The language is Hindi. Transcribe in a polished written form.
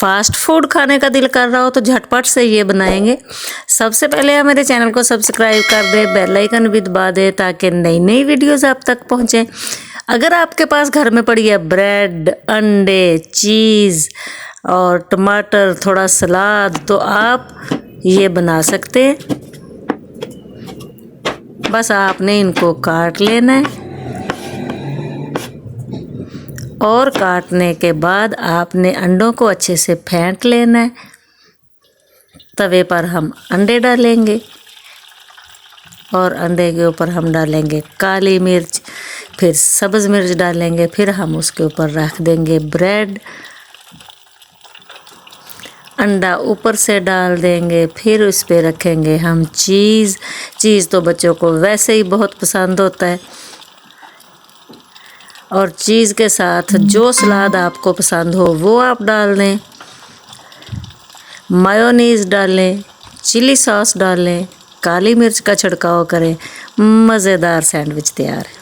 फास्ट फूड खाने का दिल कर रहा हो तो झटपट से ये बनाएंगे। सबसे पहले आप मेरे चैनल को सब्सक्राइब कर दे, बेल आइकन भी दबा दे ताकि नई नई वीडियोस आप तक पहुँचें। अगर आपके पास घर में पड़ी है ब्रेड, अंडे, चीज़ और टमाटर, थोड़ा सलाद, तो आप ये बना सकते हैं। बस आपने इनको काट लेना है और काटने के बाद आपने अंडों को अच्छे से फेंट लेना है। तवे पर हम अंडे डालेंगे और अंडे के ऊपर हम डालेंगे काली मिर्च, फिर सब्ज़ मिर्च डालेंगे, फिर हम उसके ऊपर रख देंगे ब्रेड, अंडा ऊपर से डाल देंगे, फिर उस पर रखेंगे हम चीज़। चीज़ तो बच्चों को वैसे ही बहुत पसंद होता है और चीज़ के साथ जो सलाद आपको पसंद हो वो आप डाल दें। मायोनीज़ डालें, चिली सॉस डालें, काली मिर्च का छिड़काव करें, मज़ेदार सैंडविच तैयार है।